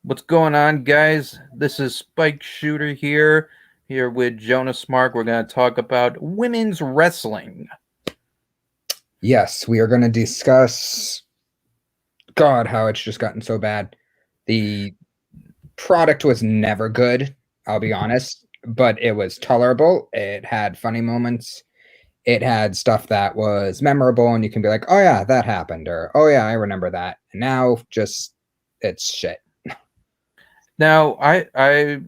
What's going on, guys? This is Spike Shooter here with Jonas Mark. We're going to talk about women's wrestling. Yes, we are going to discuss, God, how it's just gotten so bad. The product was never good, I'll be honest, but it was tolerable. It had funny moments. It had stuff that was memorable, and you can be like, oh, yeah, that happened, or oh, yeah, I remember that. And now, just, it's shit. Now, I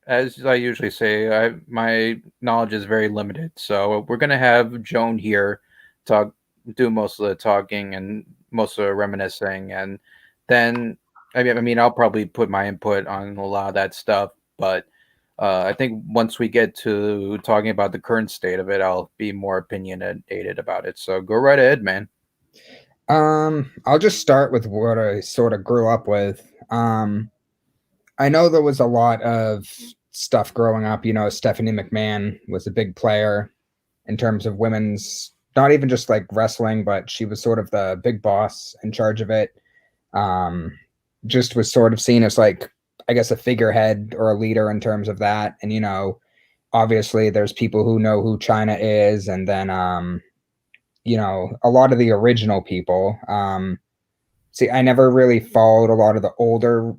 as I usually say, my knowledge is very limited. So we're going to have Joan here talk, do most of the talking and most of the reminiscing, and then I mean, I'll probably put my input on a lot of that stuff, but I think once we get to talking about the current state of it, I'll be more opinionated about it. So go right ahead, man. I'll just start with what I sort of grew up with. I know there was a lot of stuff growing up. Stephanie McMahon was a big player in terms of women's, not even just like wrestling, but she was sort of the big boss in charge of it. Um, just was sort of seen as like, I guess, a figurehead or a leader in terms of that. And, obviously there's people who know who China is. And then, a lot of the original people. See, I never really followed a lot of the older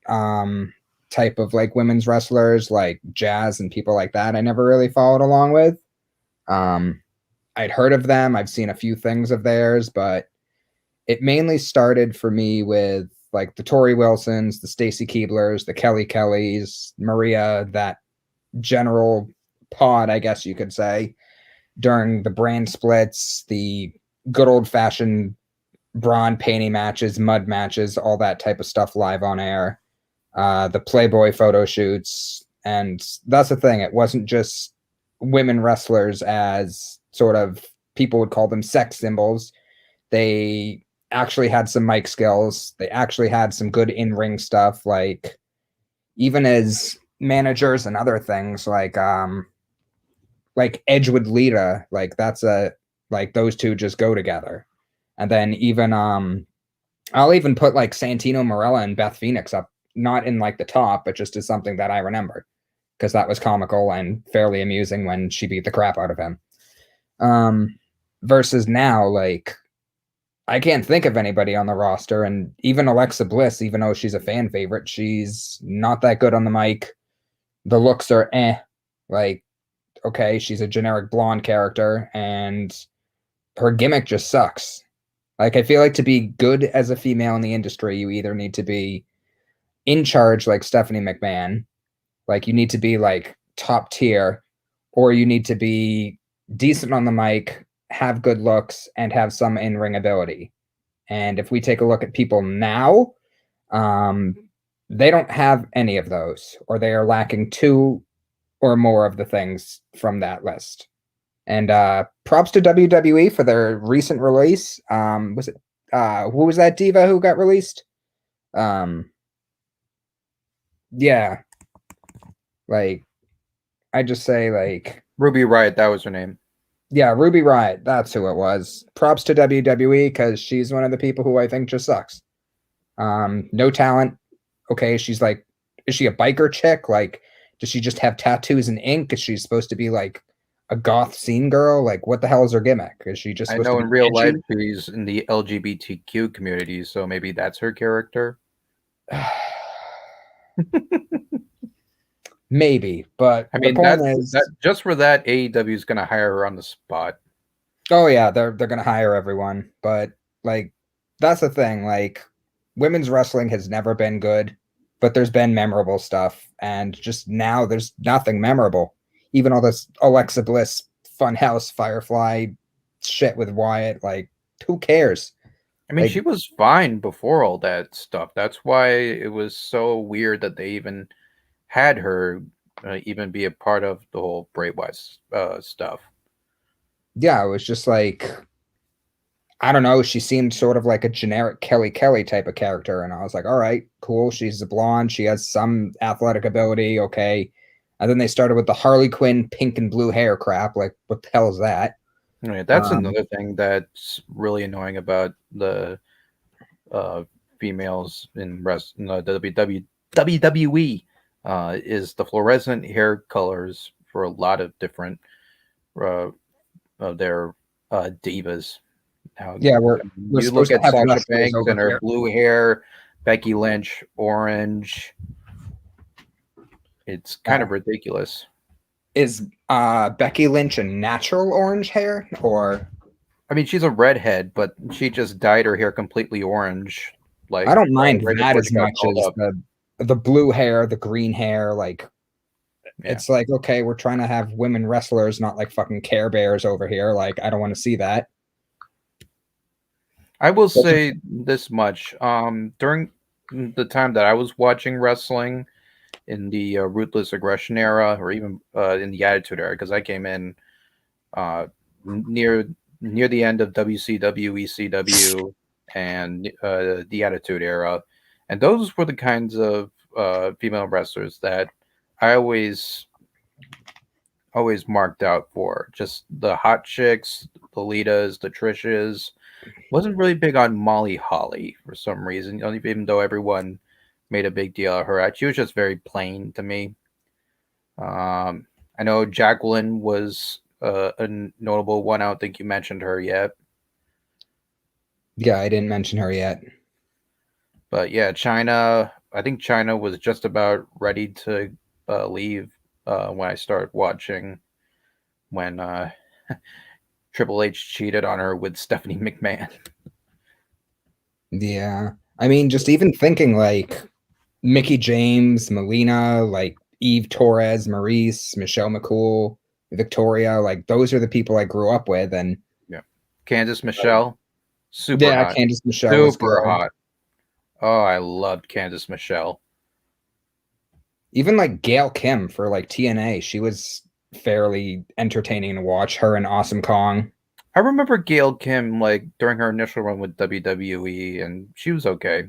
um type of like women's wrestlers like Jazz and people like that. I never really followed along with. Um I'd heard of them. I've seen a few things of theirs, but it mainly started for me with like the Tori Wilsons, the Stacy Keeblers, the Kelly Kellys, Maria, that general pod, I guess you could say, during the brand splits, the good old fashioned brawn painting matches, mud matches, all that type of stuff live on air, the Playboy photo shoots. And that's the thing. It wasn't just women wrestlers as sort of people would call them sex symbols. They actually had some mic skills. They actually had some good in-ring stuff, like even as managers and other things like Edgewood Lita, like that's a like those two just go together. And then even I'll even put like Santino Marella and Beth Phoenix up, not in like the top, but just as something that I remember because that was comical and fairly amusing when she beat the crap out of him. Um, versus now, like I can't think of anybody on the roster, and even Alexa Bliss, even though she's a fan favorite, she's not that good on the mic. The looks are like okay, she's a generic blonde character, and her gimmick just sucks. Like I feel like to be good as a female in the industry, you either need to be in charge like Stephanie McMahon, like you need to be like top tier, or you need to be decent on the mic, have good looks, and have some in-ring ability. And if we take a look at people now, um, they don't have any of those, or they are lacking two or more of the things from that list. And props to WWE for their recent release. Was it who was that diva who got released? Um, yeah, like I just say like Ruby Riot, that was her name. yeah, Ruby Riot, that's who it was. Props to WWE because she's one of the people who I think just sucks. No talent. Okay, she's like, is she a biker chick? Like, does she just have tattoos and ink? Is she supposed to be like a goth scene girl? Like, what the hell is her gimmick? Is she just I supposed to know be in real life edgy? she's in the LGBTQ community, so maybe that's her character. Maybe, but I the mean, point that is, just for that, AEW is going to hire her on the spot. oh yeah, they're gonna hire everyone, but like that's the thing. Like, women's wrestling has never been good, but there's been memorable stuff, and just now there's nothing memorable. Even all this Alexa Bliss, Funhouse, Firefly shit with Wyatt, like who cares? I mean, she Like, was fine before all that stuff. That's why it was so weird that they even had her even be a part of the whole Bray Wyatt stuff. yeah, it was just like I don't know. She seemed sort of like a generic Kelly Kelly type of character. And I was like, all right, cool. She's a blonde. She has some athletic ability. Okay. And then they started with the Harley Quinn pink and blue hair crap. Like, what the hell is that? Right, that's Um, another thing that's really annoying about the uh, females in the WWE is the fluorescent hair colors for a lot of different uh, of their divas. Now, Yeah, we're you look supposed to at have Sasha wrestlers Banks over and her here. blue hair, Becky Lynch orange. It's kind Uh, of ridiculous. is Becky Lynch a natural orange hair or I mean, she's a redhead, but she just dyed her hair completely orange, I like don't mind right that before as she got much called as up. the blue hair, the green hair, like Yeah, it's like okay, we're trying to have women wrestlers, not like fucking Care Bears over here. Like I don't want to see that. I will But just say this much. During the time that I was watching wrestling in the Ruthless Aggression era, or even in the Attitude era, because I came in uh, near the end of WCW, ECW, and the Attitude Era, and those were the kinds of female wrestlers that I always marked out for. Just the hot chicks, the Litas, the Trishas. Wasn't really big on Molly Holly for some reason, even though everyone made a big deal of her. She was just very plain to me. Um, I know Jacqueline was a notable one. I don't think you mentioned her yet, yeah, I didn't mention her yet. but yeah, China. I think China was just about ready to leave when I started watching. When Triple H cheated on her with Stephanie McMahon. Yeah, I mean, just even thinking like Mickey James, Melina, like Eve Torres, Maurice, Michelle McCool, Victoria, like those are the people I grew up with, and Yeah, Candice like, Michelle, super yeah, hot, Candice Michelle was super good. hot. Oh, I loved Candice Michelle. Even like Gail Kim for like TNA, she was fairly entertaining to watch. Her and Awesome Kong. I remember Gail Kim like during her initial run with WWE, and she was okay.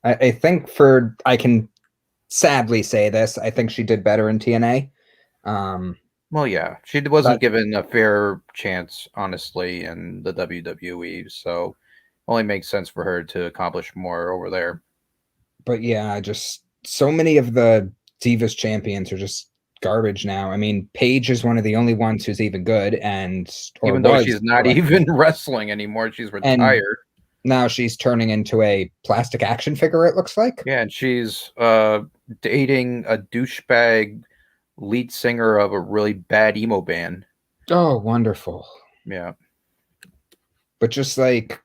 I think for I can sadly say this, I think she did better in TNA. Well, yeah, she But wasn't given a fair chance, honestly, in the WWE, so only makes sense for her to accomplish more over there. yeah, just so many of the Divas champions are just garbage now. I mean, Paige is one of the only ones who's even good, and or Even though was she's not for like even wrestling anymore, she's and retired. now she's turning into a plastic action figure. It looks like. Yeah, and she's dating a douchebag lead singer of a really bad emo band. Oh, wonderful! Yeah. But just like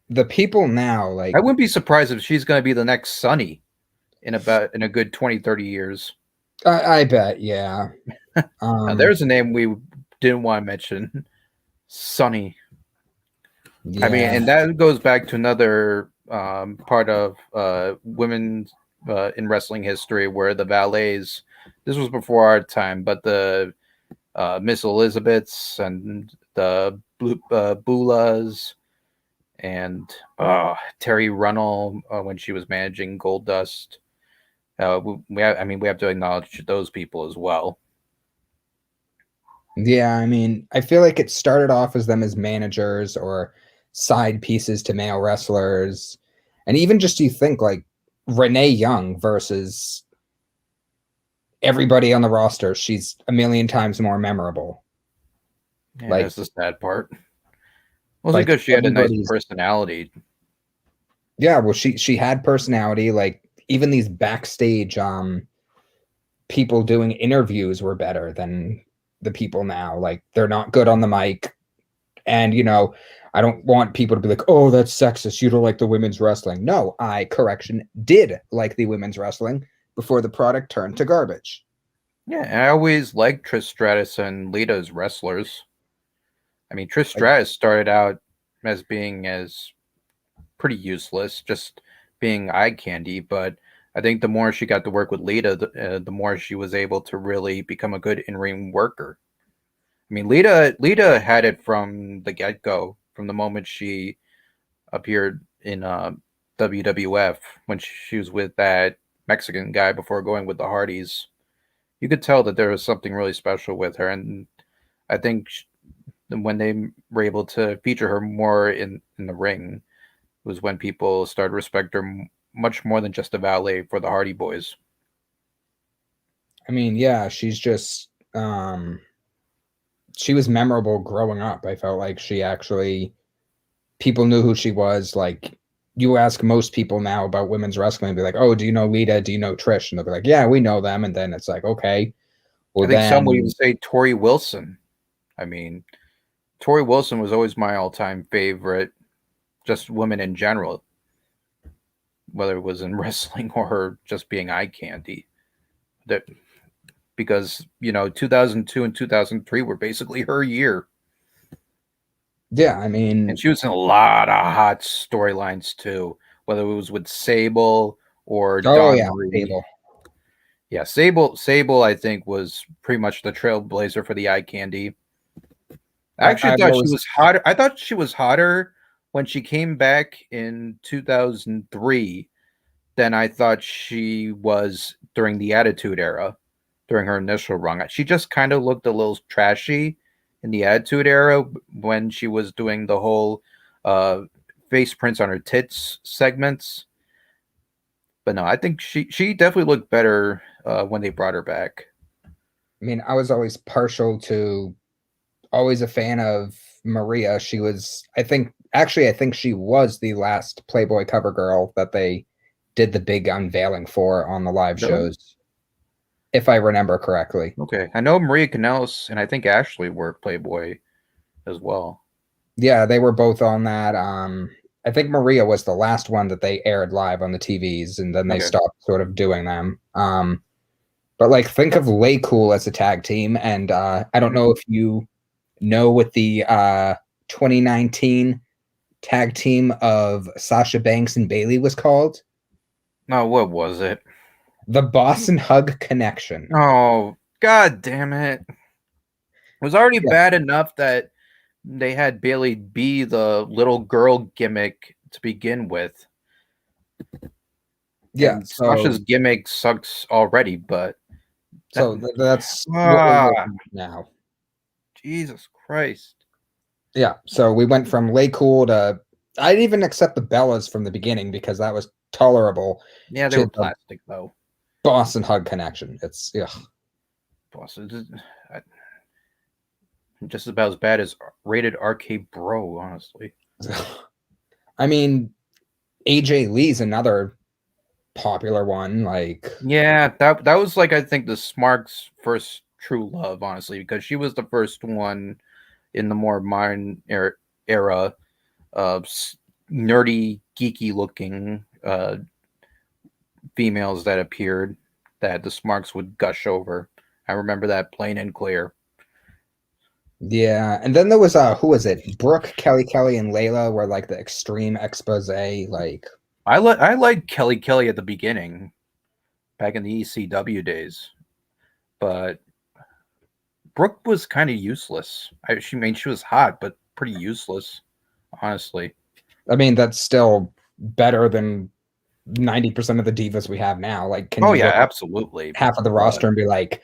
the people now, I like wouldn't be surprised if she's going to be the next Sunny in a good 20, 30 years. I bet, yeah. Now, Um, there's a name we didn't want to mention, Sunny. I mean, yeah, and that goes back to another part of women in wrestling history where the valets, this was before our time, but the Miss Elizabeths and the Bulas and Terry Runnell when she was managing Gold Dust. I mean, we have to acknowledge those people as well. yeah. I mean, I feel like it started off as them as managers or side pieces to male wrestlers, and even just you think like Renee Young versus everybody on the roster, she's a million times more memorable. Yeah, Like, that's the sad part. Mostly like because she had a nice everybody's personality. yeah. Well, she had personality. Like even these backstage people doing interviews were better than the people now. Like they're not good on the mic. And I don't want people to be like, "Oh, that's sexist. You don't like the women's wrestling." No, I did like the women's wrestling before the product turned to garbage. Yeah, and I always liked Trish Stratus and Lita as wrestlers. I mean, Trish Like, Stratus started out as being as pretty useless, just being eye candy. But I think the more she got to work with Lita, the more she was able to really become a good in ring worker. I mean, Lita had it from the get go, from the moment she appeared in WWF when she was with that Mexican guy before going with the Hardys. You could tell that there was something really special with her, and I think when they were able to feature her more in the ring, was when people started to respect her much more than just a valet for the Hardy Boys. I mean, yeah, she was memorable growing up. I felt like she actually people knew who she was. Like you ask most people now about women's wrestling and be like, "Oh, do you know Lita? Do you know Trish?" And they'll be like, "Yeah, we know them." And then it's like, "Okay, I well think some would even then say Tori Wilson. I mean, Tori Wilson was always my all-time favorite, just women in general, whether it was in wrestling or her just being eye candy. That because 2002 and 2003 were basically her year, yeah, I and mean, she was in a lot of hot storylines too, whether it was with Sable or oh Dawn yeah, Marie. Fable. Yeah, Sable, I think was pretty much the trailblazer for the eye candy. I actually I've thought she always was hotter. I thought she was hotter when she came back in 2003 than I thought she was during the Attitude Era, during her initial run. She just kind of looked a little trashy in the Attitude Era when she was doing the whole uh, face prints on her tits segments. But no, I think she definitely looked better when they brought her back. I mean, I was always partial to always a fan of Maria. She was, I think she was the last Playboy cover girl that they did the big unveiling for on the live Really? shows, if I remember correctly. Okay. I know Maria Kanellis and I think Ashley were Playboy as well. Yeah, they were both on that. I think Maria was the last one that they aired live on the TVs, and then they Okay. stopped sort of doing them. But like, think of Lay Cool as a tag team, and I don't know Mhm. if you know what the 2019 tag team of Sasha Banks and Bailey was called? No, what was it? The Boston Hug Connection. Oh, god damn it. It was already Yeah, bad enough that they had Bailey be the little girl gimmick to begin with. yeah. And Sasha's gimmick sucks already, but that That's what we're ah, looking at now. Jesus Christ. Yeah, so we went from Lay Cool to I'd even accept the Bellas from the beginning because that was tolerable Yeah, they to were the plastic though. Boston Hug Connection. It's ugh. Plus, just about as bad as rated RK Bro, honestly. I mean, AJ Lee's another popular one. Like, Yeah, that was like I think the Smark's first true love, honestly, because she was the first one in the more modern era of nerdy, geeky looking females that appeared that the Smarks would gush over. I remember that plain and clear. yeah, and then there was who was it? Brooke, Kelly, and Layla were like the extreme expose. Like, I liked Kelly Kelly at the beginning, back in the ECW days, but Brooke was kind of useless. She was hot, but pretty useless, honestly. I mean, that's still better than 90% of the divas we have now. Like, can Oh you yeah, look at absolutely. half of the But roster and be like,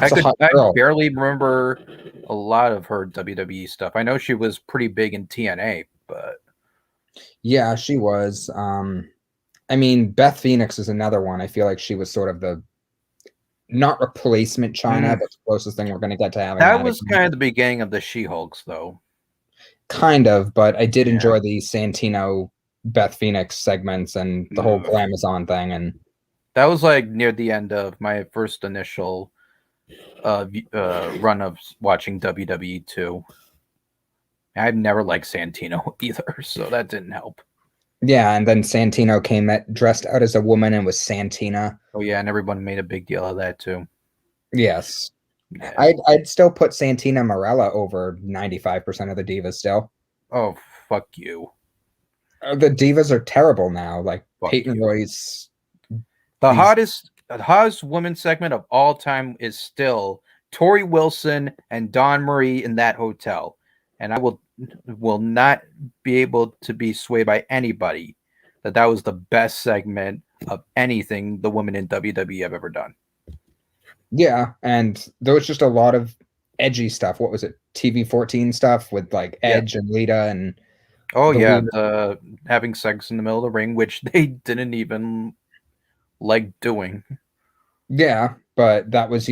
I that's a could hot I girl? barely remember a lot of her WWE stuff. I know she was pretty big in TNA, but Yeah, she was. I mean, Beth Phoenix is another one. I feel like she was sort of the not replacement China, mm, but the closest thing we're going to get to having that that was again. kind of the beginning of the She-Hulks, though. Kind of, but I did Yeah. enjoy the Santino Beth Phoenix segments and the whole Ugh. Glamazon thing. And That was like near the end of my first initial run of watching WWE too. I've never liked Santino either, so that didn't help. yeah, and then Santino came dressed out as a woman and was Santina. Oh yeah, and everyone made a big deal of that too. Yes. Yeah. I'd still put Santina Morella over 95% of the divas still. Oh fuck you, The divas are terrible now. Like fuck Peyton you. Royce, these The hottest women segment of all time is still Tori Wilson and Dawn Marie in that hotel, and I will not be able to be swayed by anybody that that was the best segment of anything the women in WWE have ever done. yeah, and there was just a lot of edgy stuff. What was it? TV 14 stuff with like Yeah, Edge and Lita and Oh The yeah, weird, the having sex in the middle of the ring, which they didn't even like doing. yeah, but that was,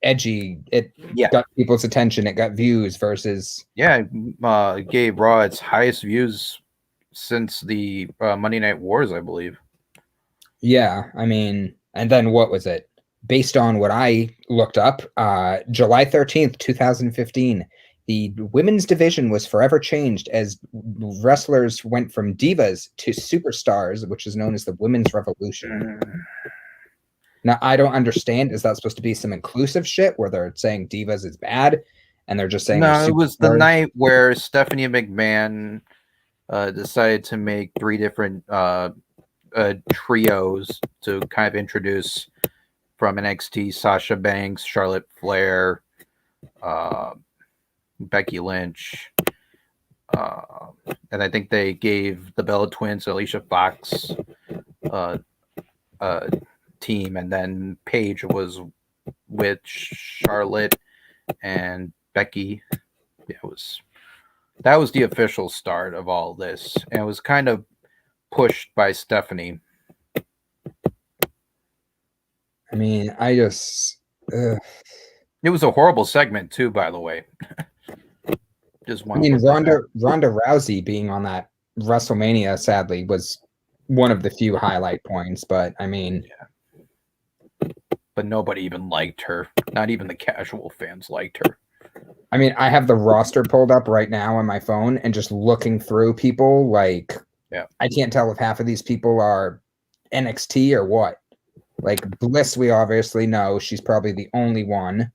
edgy. It Yeah, got people's attention. It got views versus, yeah, it gave Raw its highest views since the Monday Night Wars, I believe. yeah. I mean, and then what was it? Based on what I looked up, July 13th, 2015, the women's division was forever changed as wrestlers went from divas to superstars, which is known as the women's revolution. Mm. Now, I don't understand. Is that supposed to be some inclusive shit where they're saying divas is bad and they're just saying they're No, it was the superstars? night where Stephanie McMahon decided to make three different trios to kind of introduce from NXT Sasha Banks, Charlotte Flair, uh, Becky Lynch, uh, and I think they gave the Bella Twins, Alicia Fox, uh, uh, team, and then Paige was with Charlotte and Becky. Yeah, it was that was the official start of all this, and it was kind of pushed by Stephanie. I mean, I just, ugh. It was a horrible segment too, by the way. Just I want to mean, put that out. Ronda Rousey being on that WrestleMania sadly was one of the few highlight points. But I mean, Yeah, but nobody even liked her. Not even the casual fans liked her. I have the roster pulled up right now on my phone and just looking through people, like, Yeah, I can't tell if half of these people are NXT or what. Like Bliss, we obviously know she's probably the only one yeah.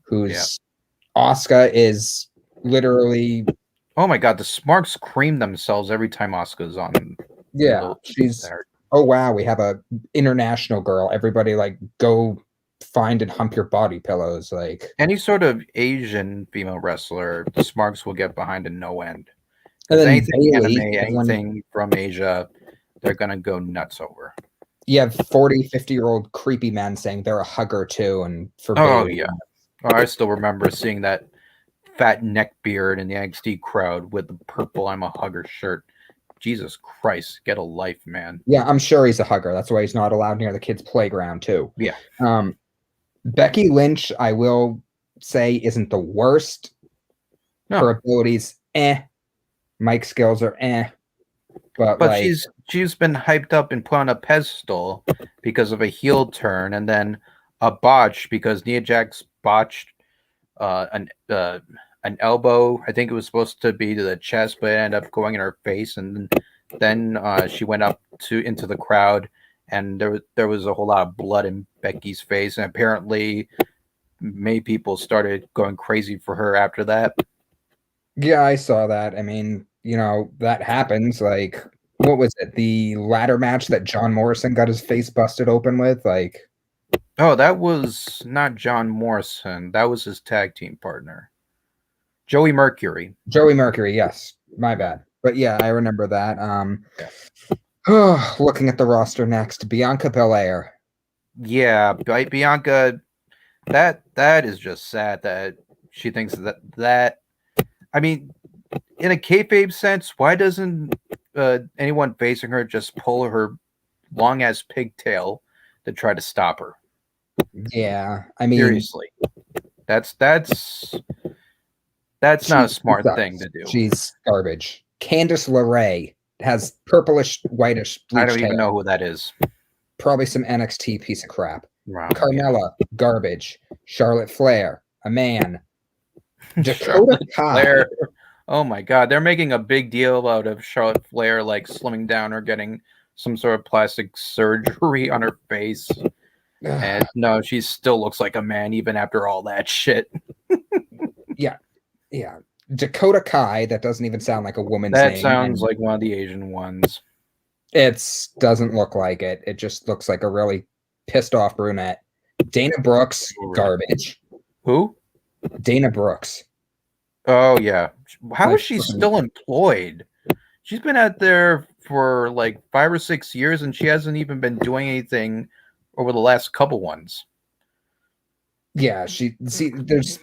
who's Asuka is literally, Oh my god, the Smarks cream themselves every time Asuka's on yeah, the she's, there. oh wow, we have a international girl. Everybody like go find and hump your body pillows. Like, Any sort of Asian female wrestler, the Smarks will get behind in no end. and Because then anything anime, Bailey, everyone, anything from Asia, they're gonna go nuts over. you have 40, 50-year-old creepy men saying they're a hugger too. And for Oh Bailey, yeah. Oh, I still remember seeing that fat neck beard in the NXT crowd with the purple "I'm a hugger" shirt. Jesus Christ, get a life, man. yeah, I'm sure he's a hugger. That's why he's not allowed near the kids' playground too. Yeah. Um, Becky Lynch, I will say, isn't the worst. Her No, abilities, Mike skills are but but like, she's been hyped up and put on a pedestal because of a heel turn, and then a botch because Nia Jax botched uh, an uh, an elbow. I think it was supposed to be to the chest, but it ended up going in her face, and then she went up to into the crowd, and there was a whole lot of blood in Becky's face, and apparently many people started going crazy for her after that. yeah, I saw that. I mean, that happens. Like, what was it? The ladder match that John Morrison got his face busted open with? Like, Oh, that was not John Morrison. That was his tag team partner, Joey Mercury. Joey Mercury, yes. My bad. But yeah, I remember that. Yeah, Looking at the roster next, Bianca Belair. yeah, Bianca. That is just sad that she thinks that. I mean, in a kayfabe sense, why doesn't anyone facing her just pull her long ass pigtail to try to stop her? Yeah, I mean, Seriously, that's not a she smart thing sucks. to do. She's garbage. Candice LeRae has purplish, whitish, I don't bleached even hair. know who that is. Probably some NXT piece of crap. Wow, yeah. Carmella, garbage. Charlotte Flair, a man. Dakota Charlotte Kai. Flair. Oh my god, they're making a big deal out of Charlotte Flair like slimming down or getting some sort of plastic surgery on her face. And no, she still looks like a man even after all that shit. Yeah, yeah. Dakota Kai, that doesn't even sound like a woman's That name, sounds and like one of the Asian ones. it doesn't look like it. It just looks like a really pissed off brunette. Dana Brooks, garbage. Who? Dana Brooks. Oh yeah. How Like, is she still employed? She's been out there for like 5 or 6 years and she hasn't even been doing anything over the last couple ones. yeah, there's,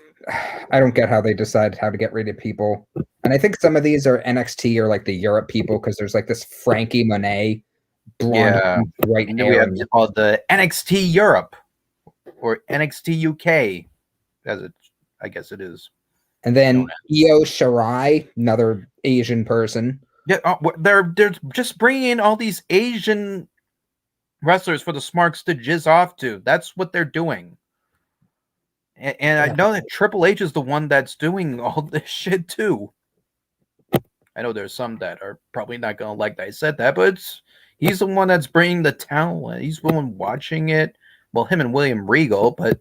I don't get how they decide how to get rid of people. And I think some of these are NXT or like the Europe people because there's like this Frankie Monet blonde Yeah. white And then we hair have and called the NXT Europe or NXT UK, as it, I guess it is known then as. Io Shirai, another Asian person. Yeah, they're just bringing in all these Asian wrestlers for the Smarks to jizz off to. That's what they're doing. And I know that Triple H is the one that's doing all this shit too. I know there's some that are probably not gonna like that I said that, but he's the one that's bringing the talent. He's the one watching it. Well, him and William Regal, but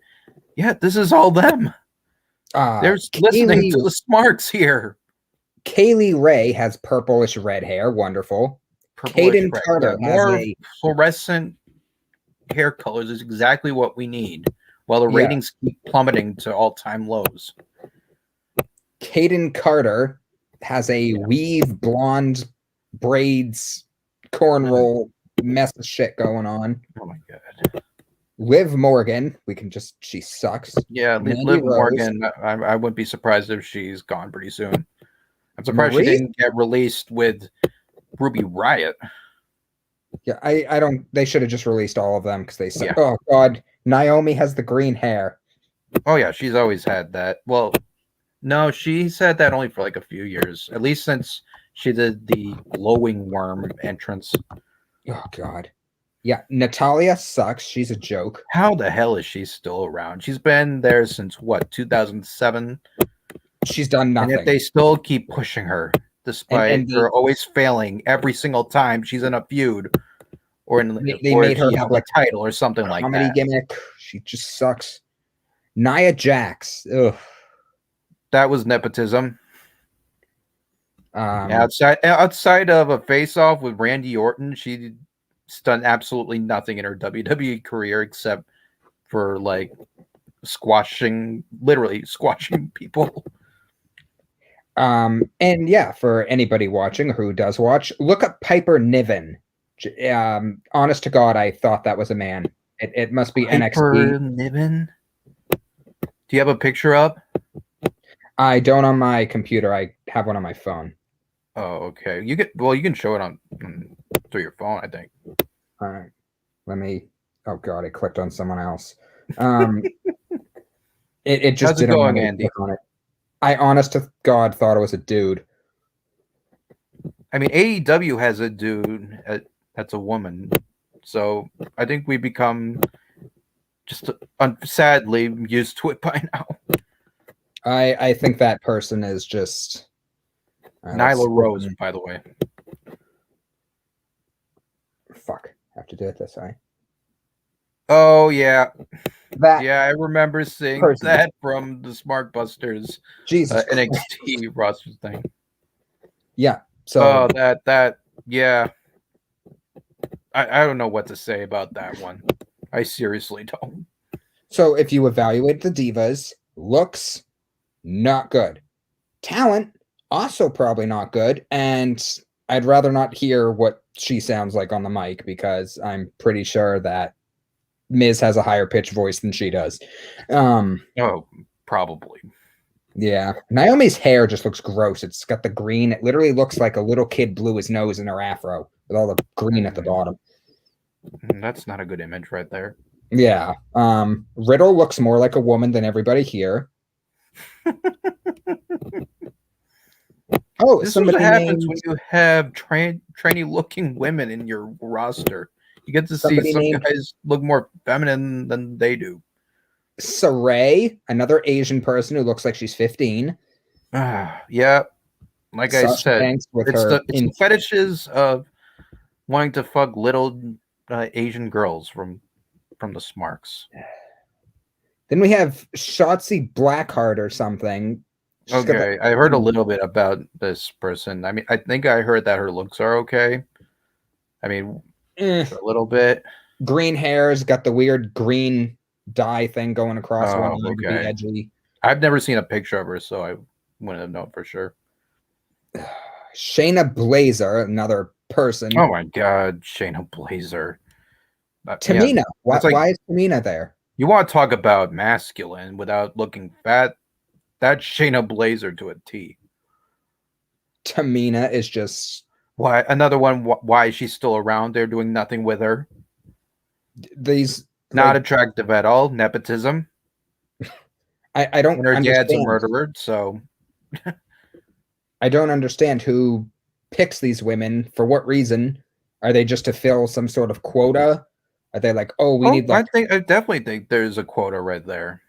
yeah, this is all them. They're listening to the Smarks here. Kaylee Ray has purplish red hair. Wonderful. Purplish Caden red. Yeah, Carter has more a fluorescent hair colors is exactly what we need. While the ratings keep plummeting to all-time lows. Caden Carter has a weave blonde braids cornrow mess of shit going on. Oh my god. Liv Morgan, she sucks. Yeah, Liv Morgan, I wouldn't be surprised if she's gone pretty soon. I'm surprised she didn't get released with Ruby Riot. Yeah, I don't. They should have just released all of them because they said, "Oh God, Naomi has the green hair." Oh yeah, she's always had that. Well, no, she's had that only for like a few years, at least since she did the glowing worm entrance. Oh God, yeah, Natalia sucks. She's a joke. How the hell is she still around? She's been there since what, 2007? She's done nothing. And yet they still keep pushing her, despite her always failing every single time she's in a feud. Or they made her have like a title or something like that. Gimmick. She just sucks. Nia Jax. Ugh. That was nepotism. Outside of a face-off with Randy Orton, she's done absolutely nothing in her WWE career except for like literally squashing people. And yeah, for anybody watching who does watch, look up Piper Niven. Honest to God, I thought that was a man. It must be Piper NXT. Niven. Do you have a picture up? I don't on my computer. I have one on my phone. Oh, okay. You can show it on through your phone, I think. All right. Let me. Oh God, I clicked on someone else. It just didn't want me to click on it. I honest to God thought it was a dude. I mean, AEW has a dude that's a woman, so I think we become just sadly used to it by now. I think that person is just Nyla Rose, by the way. Fuck, I have to do it this way. Oh yeah, I remember seeing that from the Smart Busters NXT roster thing. Yeah. So yeah. I don't know what to say about that one. I seriously don't. So if you evaluate the Divas, looks not good. Talent also probably not good, and I'd rather not hear what she sounds like on the mic because I'm pretty sure that Miz has a higher pitched voice than she does. Oh, probably. Yeah. Naomi's hair just looks gross. It's got the green. It literally looks like a little kid blew his nose in her afro with all the green at the bottom. That's not a good image right there. Yeah. Riddle looks more like a woman than everybody here. Oh, this is what happens when you have trainee looking women in your roster. You get to see some guys look more feminine than they do. Saray, another Asian person who looks like she's 15. Yeah. Like I said, it's the fetishes of wanting to fuck little Asian girls from the Smarks. Then we have Shotzi Blackheart or something. Okay, I heard a little bit about this person. I mean, I think I heard that her looks are okay. I mean, a little bit. Green hair's got the weird green dye thing going across one eye to be edgy. I've never seen a picture of her, so I wouldn't know for sure. Shayna Baszler, another person. Oh my God, Shayna Baszler. Tamina. Yeah, why is Tamina there? You want to talk about masculine without looking fat? That's Shayna Baszler to a T. Tamina is just Why another one? Why she's still around? They're doing nothing with her. these Not like attractive at all. Nepotism. I don't And her dad's a understand. murderer. So I don't understand who picks these women. For what reason? Are they just to fill some sort of quota? Are they like, oh, we oh, need like I definitely think there's a quota right there.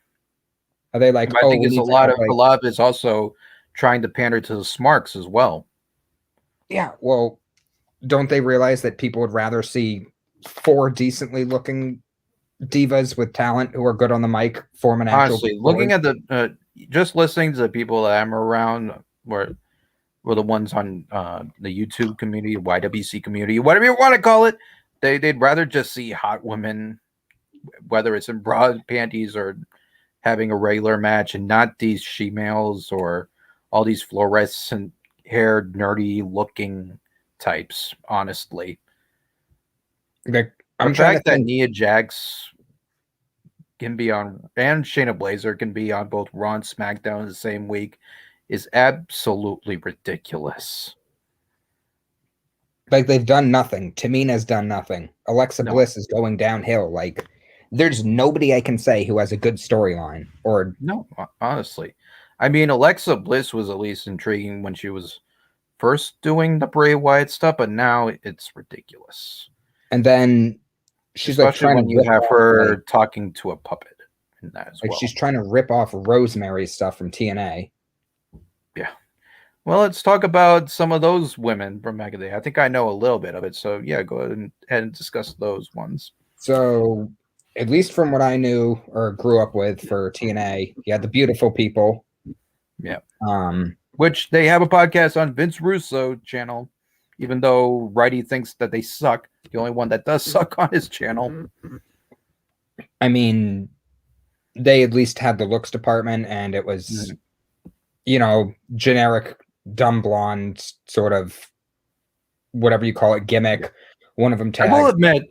are they like, But I oh, think we it's need to have a like lot of it's also trying to pander to the smarks as well. yeah, well, don't they realize that people would rather see four decently looking divas with talent who are good on the mic form an actual good Honestly, looking story? at the just listening to the people that I'm around, were the ones on the YouTube community, YWC community, whatever you want to call it. They'd rather just see hot women, whether it's in bra panties or having a regular match, and not these she-males or all these fluorescent haired, nerdy looking types. Honestly, Like the I'm trying to fact that think. Nia Jax can be on and Shayna Blazer can be on both Raw and SmackDown in the same week is absolutely ridiculous. Like they've done nothing. Tamina's done nothing. Alexa No, Bliss is going downhill. Like there's nobody I can say who has a good storyline or no, honestly. I mean, Alexa Bliss was at least intriguing when she was first doing the Bray Wyatt stuff, but now it's ridiculous. and then she's like Especially trying to when you rip have off her talking to a puppet in that as like she's well. trying to rip off Rosemary's stuff from TNA. Yeah. Well, let's talk about some of those women from back in the day. I think I know a little bit of it. So, yeah, go ahead and discuss those ones. So at least from what I knew or grew up with for TNA, you had the beautiful people. Yeah. Um, Which they have a podcast on Vince Russo channel, even though Righty thinks that they suck. The only one that does suck on his channel. I mean, they at least had the looks department, and it was, you know, generic dumb blonde sort of whatever you call it gimmick. One of them I will tagged. admit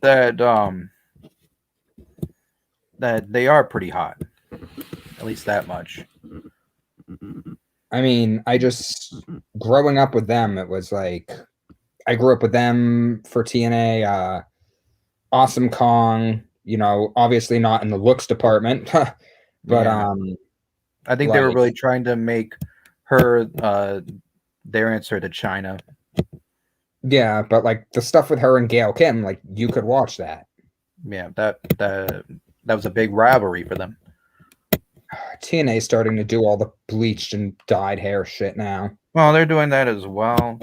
that they are pretty hot. At least that much. I mean, I just growing up with them, it was like I grew up with them for TNA. Awesome Kong, you know, obviously not in the looks department, but Yeah. I think they were like really trying to make her their answer to China. yeah, but like the stuff with her and Gail Kim, like you could watch that. Yeah, that was a big rivalry for them. TNA starting to do all the bleached and dyed hair shit now. Well, they're doing that as well.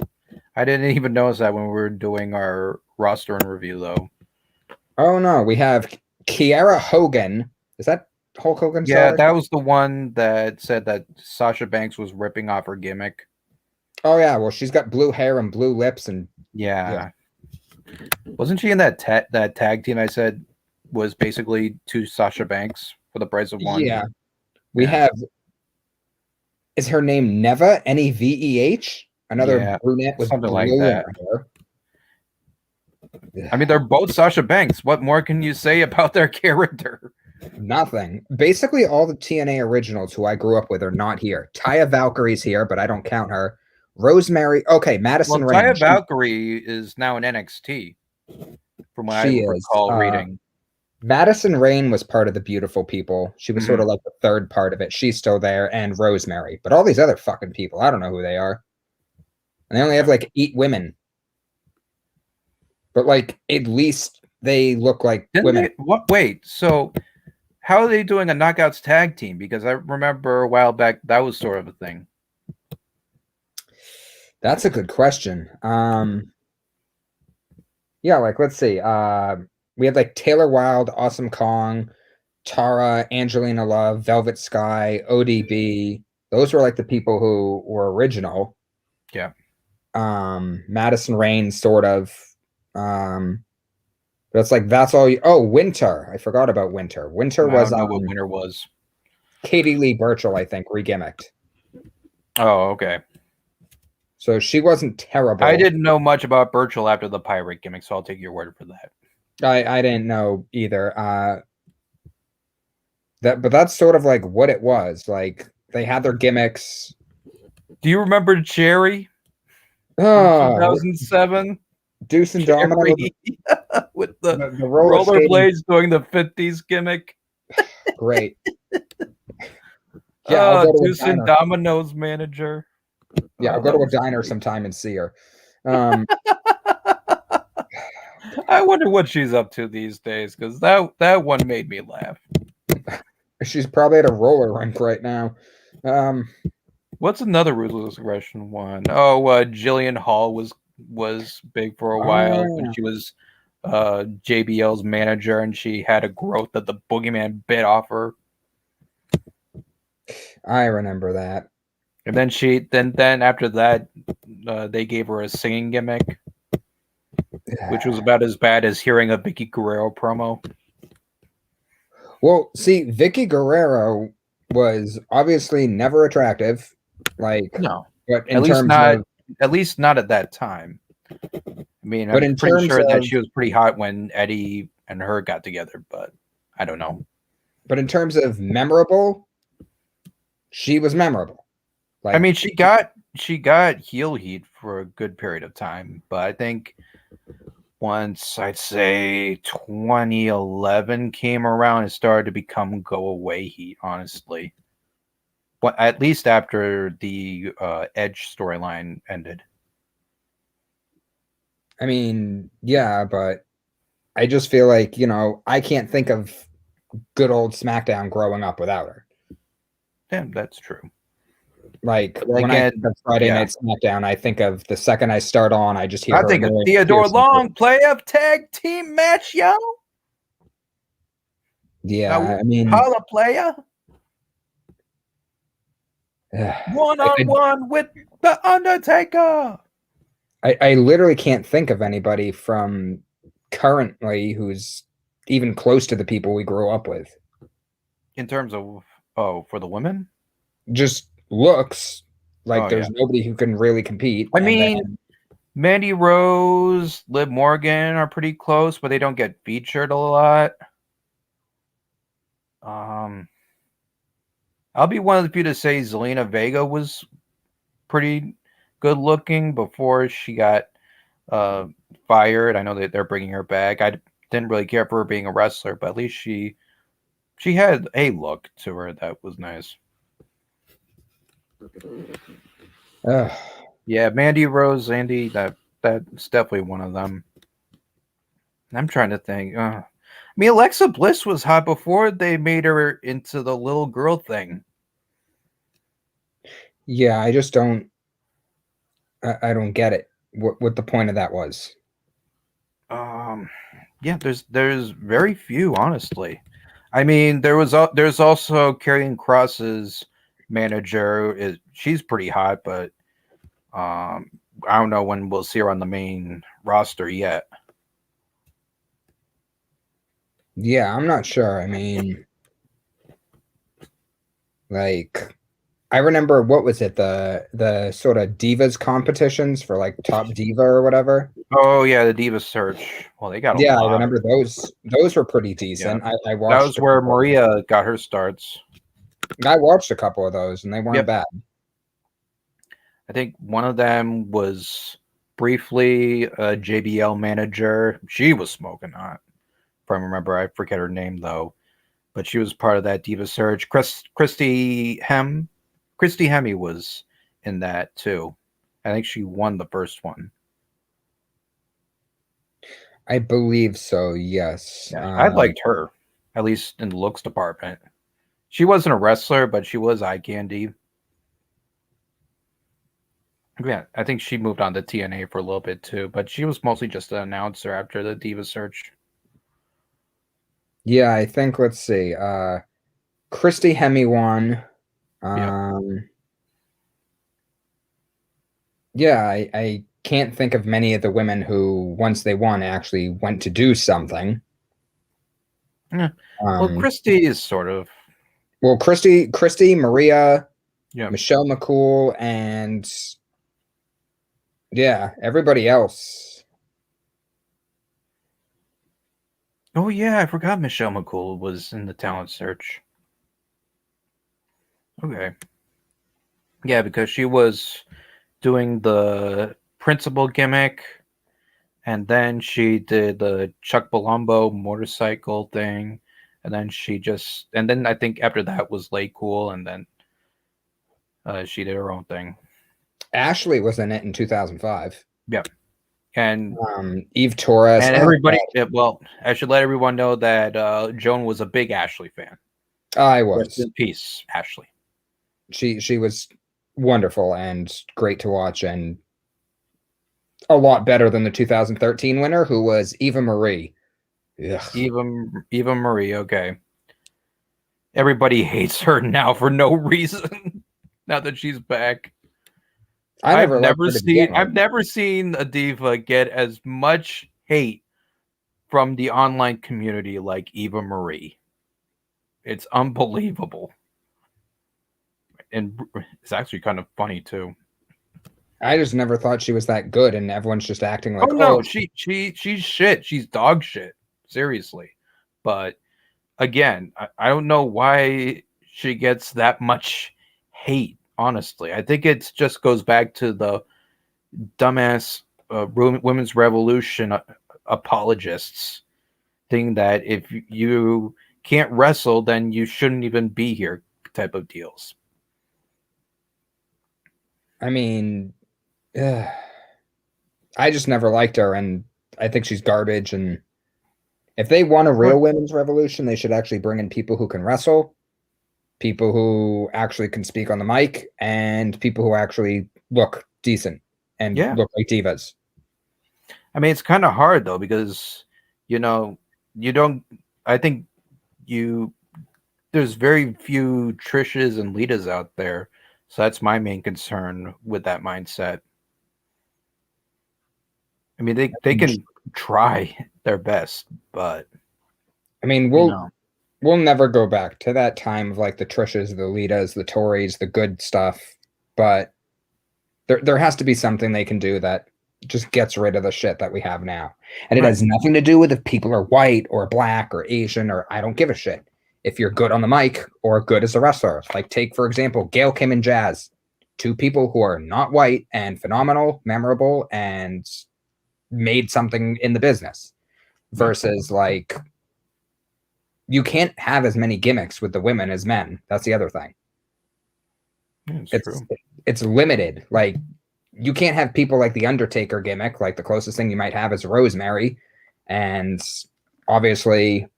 I didn't even notice that when we were doing our roster and review, though. Oh no, we have Kiera Hogan. Is that Hulk Hogan's Yeah, daughter? that was the one that said that Sasha Banks was ripping off her gimmick. Oh yeah, well she's got blue hair and blue lips and Yeah. Wasn't she in that that tag team I said was basically two Sasha Banks for the price of one? yeah. We Yeah. have is her name Neva? Neveh? Another Yeah, brunette with something like blue in that. her hair. I mean, they're both Sasha Banks. What more can you say about their character? Nothing. Basically, all the TNA originals who I grew up with are not here. Taya Valkyrie's here, but I don't count her. Rosemary, okay, Well, Madison Rain. Taya Valkyrie is now in NXT, from what I She is. recall reading. Madison Rain was part of the beautiful people. She was sort Mhm. of like the third part of it. She's still there, and Rosemary. But all these other fucking people, I don't know who they are. And they only have like 8 women. But like at least they look like Didn't women. they? What? Wait. So, how are they doing a knockouts tag team? Because I remember a while back that was sort of a thing. That's a good question. Yeah, like let's see. We had like Taylor Wilde, Awesome Kong, Tara, Angelina Love, Velvet Sky, ODB. Those were like the people who were original. Yeah. Madison Rain, sort of. But it's like that's all you. Oh, Winter. I forgot about Winter. Winter I was don't know what winner was. Katie Lee Burchill, I think, regimmicked. Oh, okay. So she wasn't terrible. I didn't know much about Burchill after the pirate gimmick, so I'll take your word for that. I didn't know either. But that's sort of like what it was. Like they had their gimmicks. Do you remember Cherry? from Oh, 2007. Deuce and Domino, Cherry with the the roller skating, rollerblades doing the 50s gimmick. great. Yeah, I'll go to a Deuce and diner. Domino's manager. Yeah, I'll Oh, go that to a was diner great. sometime and see her. Um, I wonder what she's up to these days because that one made me laugh. she's probably at a roller rink right now. Um, What's another ruthless aggression one? Oh, Jillian Hall was big for a while when oh, she was JBL's manager, and she had a growth that the boogeyman bit off her. I remember that. And then then after that, they gave her a singing gimmick, which was about as bad as hearing a Vicky Guerrero promo. Well, see, Vicky Guerrero was obviously never attractive, like, No, but at in least terms not of, at least not at that time. I mean, but I'm in pretty terms sure that of, she was pretty hot when Eddie and her got together, but I don't know. but in terms of memorable, she was memorable. I Like, mean, she got heel heat for a good period of time, but I think once I'd say 2011 came around, it started to become go away heat. Honestly, but at least after the Edge storyline ended. I mean, yeah, but I just feel like, I can't think of good old SmackDown growing up without her. Yeah, that's true. Like, But when I again, think of Friday yeah, Night SmackDown, I think of the second I start on, I just hear I her think a annoying Theodore piercing voice. Long playoff tag team match, yo. Now Yeah, I mean, holla player, one I, on one with the Undertaker. I literally can't think of anybody from currently who's even close to the people we grew up with. In terms of for the women. Just looks like Oh yeah. there's nobody who can really compete. I And mean, then, Mandy Rose, Liv Morgan are pretty close, but they don't get featured a lot. Um, I'll be one of the few to say Zelina Vega was pretty good looking before she got uh, fired. I know that they're bringing her back. I didn't really care for her being a wrestler, but at least she had a look to her that was nice. uh, Yeah, Mandy Rose, Andy, that's definitely one of them. I'm trying to think. I mean, Alexa Bliss was hot before they made her into the little girl thing. yeah, I just don't. I don't get it. What the point of that was? Um, yeah, there's very few, honestly. I mean, there's also Karrion Cross's manager. She's pretty hot, but um, I don't know when we'll see her on the main roster yet. Yeah, I'm not sure. I mean, like, I remember what was it, the sort of divas competitions for like top diva or whatever. Oh yeah, the Diva search. Well, they got a Yeah, I lot. remember those. Those were pretty Yeah, decent. I that watched was a where couple. Maria got her starts. I watched a couple of those, and they weren't Yep. bad. I think one of them was briefly a JBL manager. She was smoking hot. If I remember, I forget her name though, but she was part of that Diva Surge. Christy Hemme was in that too. I think she won the first one. I believe so. Yes. Yeah, I liked her, at least in the looks department. She wasn't a wrestler, but she was eye candy. Yeah, I think she moved on to TNA for a little bit too, but she was mostly just an announcer after the Diva Search. Yeah, I think. Let's see. Christy Hemme won. Yep. Um, yeah, I can't think of many of the women who, once they won, actually went to do something. Yeah. Well, Um, Christy is sort of. well, Christy, Maria, Yeah. Michelle McCool, and yeah, everybody else. Oh yeah, I forgot Michelle McCool was in the talent search. Okay. Yeah, because she was doing the principal gimmick, and then she did the Chuck Palumbo motorcycle thing, and then and then I think after that was Lay Cool, and then she did her own thing. Ashley was in it in 2005. Yeah, and Eve Torres. and Oh, everybody. Well, I should let everyone know that Joan was a big Ashley fan. I Rest was. in peace, Ashley. She was wonderful and great to watch, and a lot better than the 2013 winner, who was Eva Marie. Ugh. Eva Marie. Okay, everybody hates her now for no reason. Now that she's back. I never liked her to begin with. I've never seen a diva get as much hate from the online community like Eva Marie. It's unbelievable. And it's actually kind of funny too. I just never thought she was that good, and everyone's just acting like, Oh no, she's shit. She's dog shit. Seriously. But again, I don't know why she gets that much hate, honestly. I think it just goes back to the dumbass women's revolution apologists thing that if you can't wrestle, then you shouldn't even be here type of deals. I mean, I just never liked her, and I think she's garbage. And if they want a real women's revolution, they should actually bring in people who can wrestle, people who actually can speak on the mic, and people who actually look decent and look like divas. I mean, it's kind of hard though, because you don't. I think there's very few Trishas and Litas out there, so that's my main concern with that mindset. I mean, they can try their best, but I mean, we'll never go back to that time of like the Trishas, the Litas, the Tories, the good stuff. But there has to be something they can do that just gets rid of the shit that we have now. And it has nothing to do with if people are white or black or Asian, or I don't give a shit. If you're good on the mic or good as a wrestler, like take, for example, Gail Kim and Jazz, two people who are not white and phenomenal, memorable, and made something in the business, versus like, you can't have as many gimmicks with the women as men. That's the other thing. It's limited. Like, you can't have people like the Undertaker gimmick. Like, the closest thing you might have is Rosemary, and obviously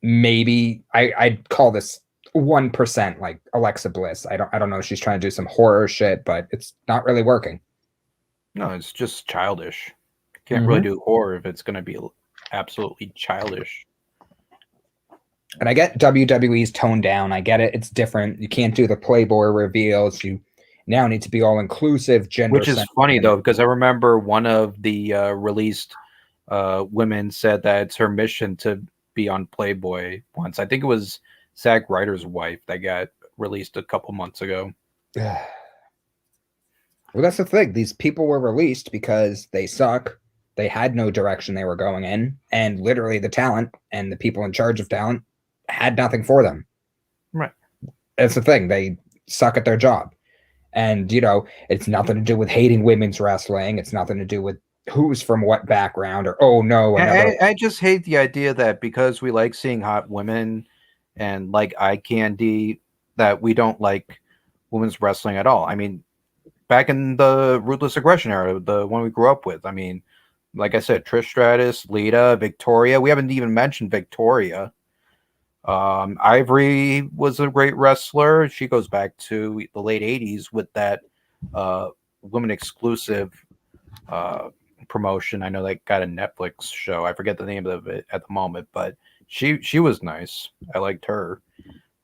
maybe I'd call this 1% like Alexa Bliss. I don't know if she's trying to do some horror shit, but it's not really working. No, it's just childish. Can't really do horror if it's going to be absolutely childish. And I get WWE's toned down. I get it. It's different. You can't do the Playboy reveals. You now need to be all inclusive, gender. Which is funny though, because I remember one of the released women said that it's her mission to be on Playboy once. I think it was Zack Ryder's wife that got released a couple months ago. Well, that's the thing. These people were released because they suck. They had no direction they were going in, and literally the talent and the people in charge of talent had nothing for them. Right. That's the thing. They suck at their job. And, it's nothing to do with hating women's wrestling. It's nothing to do with who's from what background, or, oh no. I just hate the idea that because we like seeing hot women and like eye candy, that we don't like women's wrestling at all. I mean, back in the Ruthless Aggression era, the one we grew up with, I mean, like I said, Trish Stratus, Lita, Victoria. We haven't even mentioned Victoria. Ivory was a great wrestler. She goes back to the late 80s with that women exclusive promotion. I know they got a Netflix show. I forget the name of it at the moment, but she was nice. I liked her.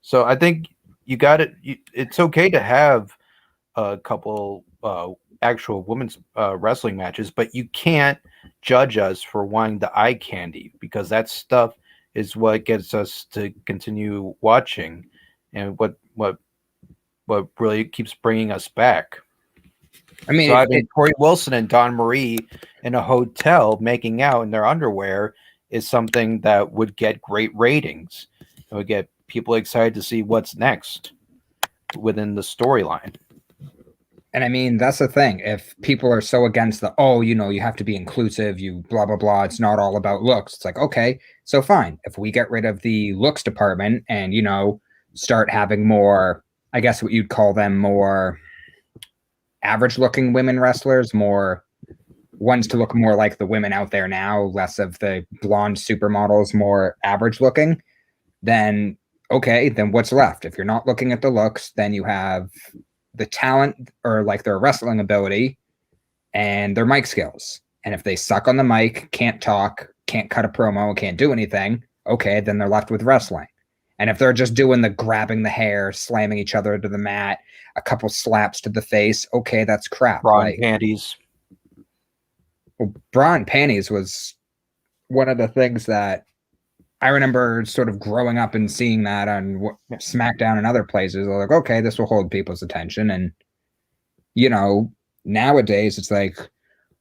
So I think you got it. It's okay to have a couple actual women's wrestling matches, but you can't judge us for wanting the eye candy, because that stuff is what gets us to continue watching, and what really keeps bringing us back. I mean, so having Tori Wilson and Dawn Marie in a hotel making out in their underwear is something that would get great ratings. It would get people excited to see what's next within the storyline. And I mean, that's the thing. If people are so against the, oh, you have to be inclusive, you blah, blah, blah, it's not all about looks. It's like, okay, so fine. If we get rid of the looks department and, start having more, I guess what you'd call them more average looking women wrestlers, more ones to look more like the women out there now, less of the blonde supermodels, more average looking, then okay, then what's left? If you're not looking at the looks, then you have the talent or like their wrestling ability and their mic skills. And if they suck on the mic, can't talk, can't cut a promo, can't do anything, okay, then they're left with wrestling. And if they're just doing the grabbing the hair, slamming each other to the mat, a couple slaps to the face, okay, that's crap. Bra and Like, panties. well, bra and panties was one of the things that I remember sort of growing up and seeing that on SmackDown and other places. I was like, okay, this will hold people's attention. And, you know, nowadays it's like,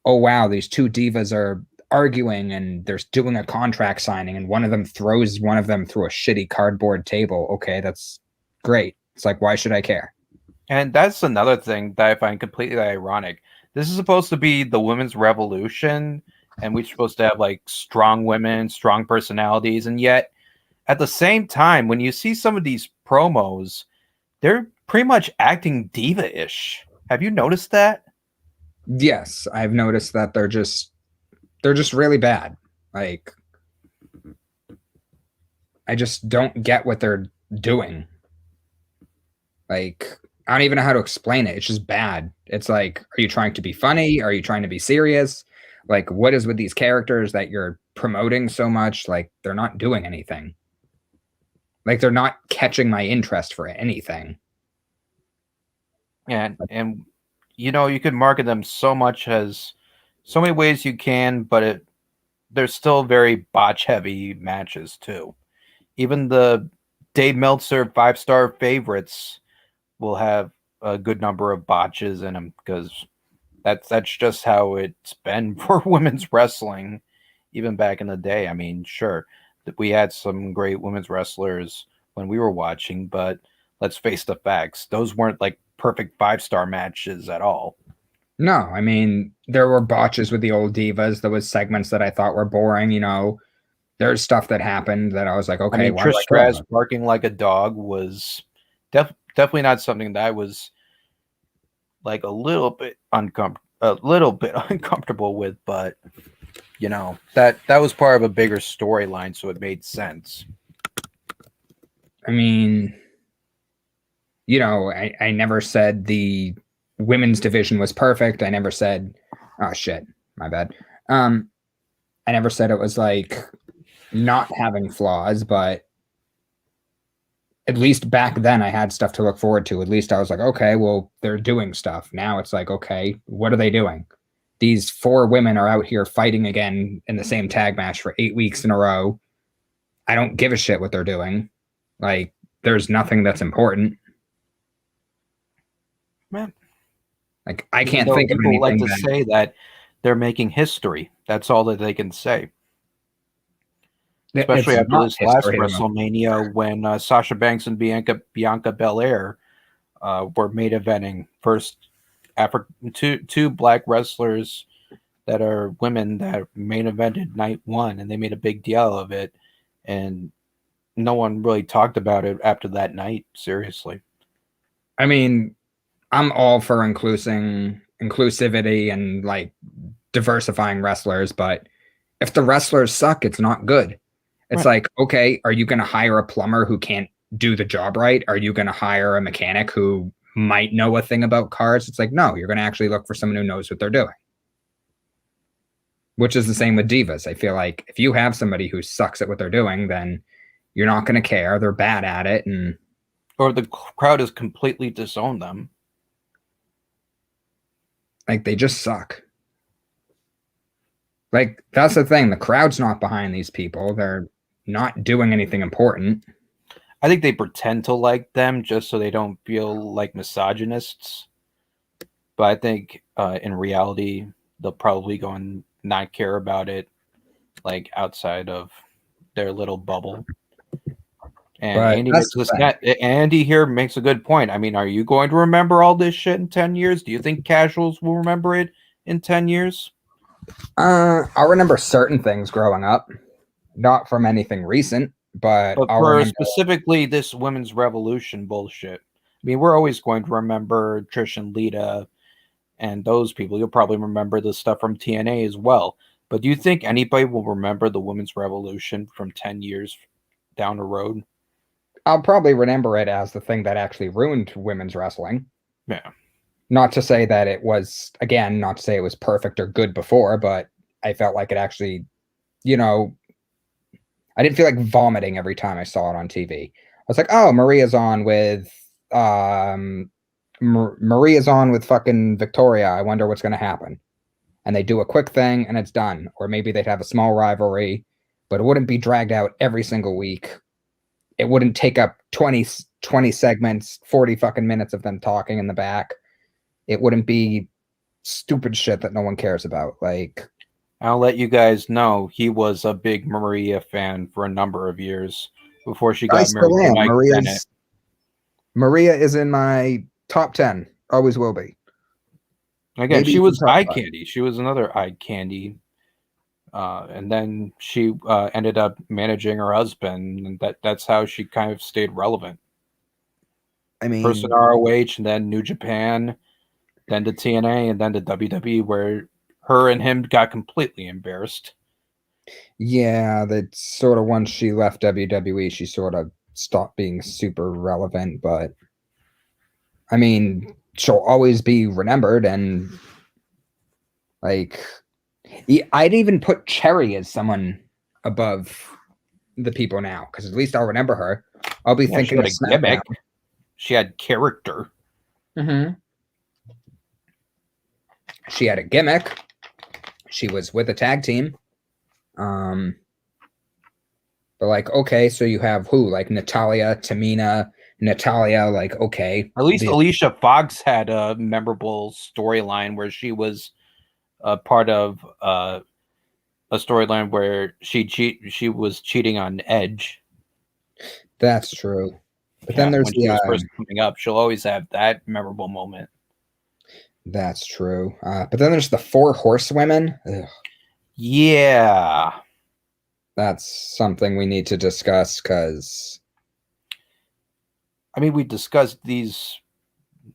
oh, wow, these two divas are arguing and they're doing a contract signing and one of them throws one of them through a shitty cardboard table. Okay, that's great. It's like, why should I care? And that's another thing that I find completely ironic. This is supposed to be the women's revolution, and we're supposed to have like strong women, strong personalities, and yet at the same time, when you see some of these promos, they're pretty much acting diva-ish. Have you noticed that? Yes, I've noticed that they're just really bad. Like, I just don't get what they're doing. Like, I don't even know how to explain it. It's just bad. It's like, are you trying to be funny? Are you trying to be serious? Like, what is with these characters that you're promoting so much? Like, they're not doing anything. Like, they're not catching my interest for anything. And you could market them so much as so many ways you can, but they're still very botch heavy matches too. Even the Dave Meltzer 5-star favorites will have a good number of botches in them because that's just how it's been for women's wrestling, even back in the day. I mean, sure, we had some great women's wrestlers when we were watching, but let's face the facts; those weren't like perfect 5-star matches at all. No, I mean, there were botches with the old divas. There was segments that I thought were boring. There's stuff that happened that I was like, I okay, mean, why do Trish I care Stratus about? barking like a dog was definitely not something that I was like a little bit uncomfortable with, but that was part of a bigger storyline, so it made sense. I mean, I never said the women's division was perfect. I never said, oh shit, my bad. Um, I never said it was like not having flaws, but at least back then I had stuff to look forward to. At least I was like, okay, well, they're doing stuff. Now it's like, okay, what are they doing? These four women are out here fighting again in the same tag match for 8 weeks in a row. I don't give a shit what they're doing. Like, there's nothing that's important. Man, Like, I even can't though think of people like anything to that say that they're making history, that's all that they can say. Especially it's after not this last history. WrestleMania when Sasha Banks and Bianca Belair were main eventing first two black wrestlers that are women that main evented night one, and they made a big deal of it, and no one really talked about it after that night. Seriously, I mean, I'm all for inclusivity and like diversifying wrestlers, but if the wrestlers suck, it's not good. It's right? like, okay, are you going to hire a plumber who can't do the job right? Are you going to hire a mechanic who might know a thing about cars? It's like, no, you're going to actually look for someone who knows what they're doing. Which is the same with divas. I feel like if you have somebody who sucks at what they're doing, then you're not going to care. They're bad at it, and Or the crowd has completely disowned them. like they just suck. Like, that's the thing. The crowd's not behind these people. They're not doing anything important. I think they pretend to like them just so they don't feel like misogynists. But I think in reality, they'll probably go and not care about it, like outside of their little bubble. And But Andy that's makes the this thing. net. Andy here makes a good point. I mean, are you going to remember all this shit in 10 years? Do you think casuals will remember it in 10 years? I'll remember certain things growing up, not from anything recent, but But I'll for remember. specifically this women's revolution bullshit, I mean, we're always going to remember Trish and Lita and those people. You'll probably remember the stuff from TNA as well. But do you think anybody will remember the women's revolution from 10 years down the road? I'll probably remember it as the thing that actually ruined women's wrestling. Yeah. Not to say that it was, again, not to say it was perfect or good before, but I felt like it actually, you know, I didn't feel like vomiting every time I saw it on TV. I was like, oh, Maria's on with fucking Victoria. I wonder what's going to happen. And they do a quick thing and it's done. Or maybe they'd have a small rivalry, but it wouldn't be dragged out every single week. It wouldn't take up 20 segments, 40 fucking minutes of them talking in the back. It wouldn't be stupid shit that no one cares about. Like, I'll let you guys know he was a big Maria fan for a number of years before she I got married still to am. Mike Bennett. Maria is in my top 10. Always will be. Again, Maybe she even was top eye five. candy. She was another eye candy. And then she ended up managing her husband, and that's how she kind of stayed relevant. I First in mean, ROH, and then New Japan, then to TNA, and then to WWE, where her and him got completely embarrassed. yeah, that sort of once she left WWE, she sort of stopped being super relevant. But I mean, she'll always be remembered. And like, I'd even put Cherry as someone above the people now because at least I'll remember her. I'll be Yeah, she thinking had of a SmackDown. gimmick. She had character. Mm-hmm. She had a gimmick. She was with a tag team. Um, but like, okay, so you have who? Like Natalia, Tamina, Natalia, like, okay. At least Alicia Fox had a memorable storyline where she was a part of a storyline where she was cheating on Edge. That's true. But then Yeah, there's when she the was first coming up, she'll always have that memorable moment. that's true. But then there's the four horsewomen. Ugh, Yeah, that's something we need to discuss because I mean we discussed these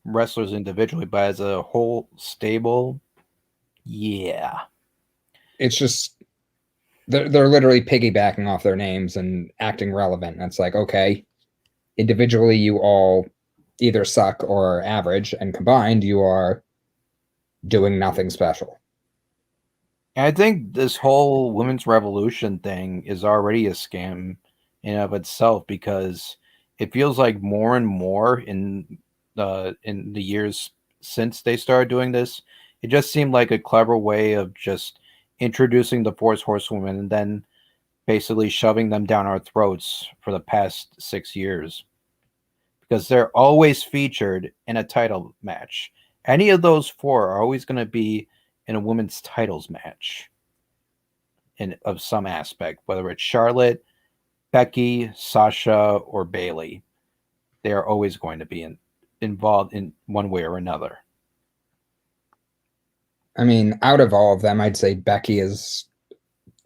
wrestlers individually, but as a whole stable, yeah. it's just they're literally piggybacking off their names and acting relevant. And it's like, okay, individually you all either suck or are average, and combined you are doing nothing special. And I think this whole women's revolution thing is already a scam in of itself because it feels like more and more in the years since they started doing this, it just seemed like a clever way of just introducing the Force Horsewomen and then basically shoving them down our throats for the past 6 years because they're always featured in a title match. Any of those four are always going to be in a women's titles match in of some aspect, whether it's Charlotte, Becky, Sasha, or Bailey. They are always going to be involved in one way or another. I mean, out of all of them, I'd say Becky is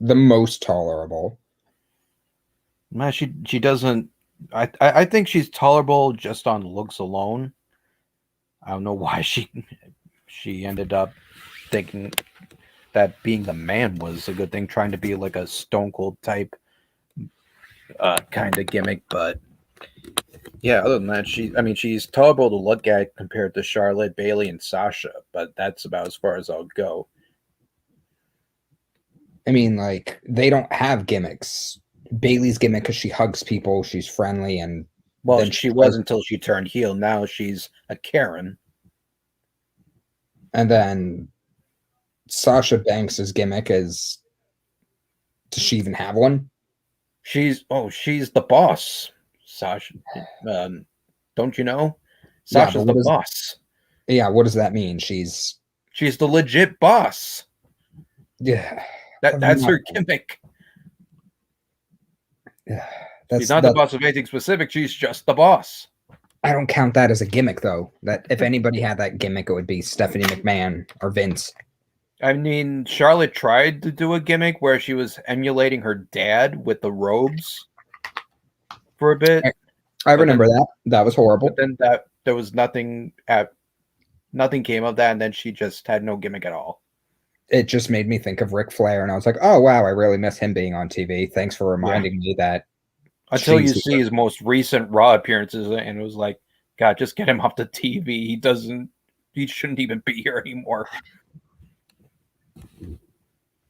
the most tolerable. Nah, she doesn't. I think she's tolerable just on looks alone. I don't know why she ended up thinking that being the man was a good thing, trying to be like a Stone Cold type kind of gimmick. But yeah, other than that, she's tolerable to look at compared to Charlotte, Bailey, and Sasha. But that's about as far as I'll go. I mean, like they don't have gimmicks. Bailey's gimmick because she hugs people, she's friendly, and Well, then she she was does, until she turned heel. Now she's a Karen. and then Sasha Banks's gimmick is does she even have one? She's the boss. Sasha, don't you know? Yeah, but Sasha's the boss. what does that mean? She's She's the legit boss. yeah, That's her gimmick. yeah. She's That's not the that. boss of anything specific. She's just the boss. I don't count that as a gimmick though. That if anybody had that gimmick, it would be Stephanie McMahon or Vince. I mean, Charlotte tried to do a gimmick where she was emulating her dad with the robes for a bit, I but remember then that. That was but horrible. then that there was nothing came of that, and then she just had no gimmick at all. It just made me think of Ric Flair, and I was like, oh wow, I really miss him being on TV. Thanks for Yeah. reminding me that Until you she's see his most recent Raw appearances, and it was like, God, just get him off the TV. He shouldn't even be here anymore.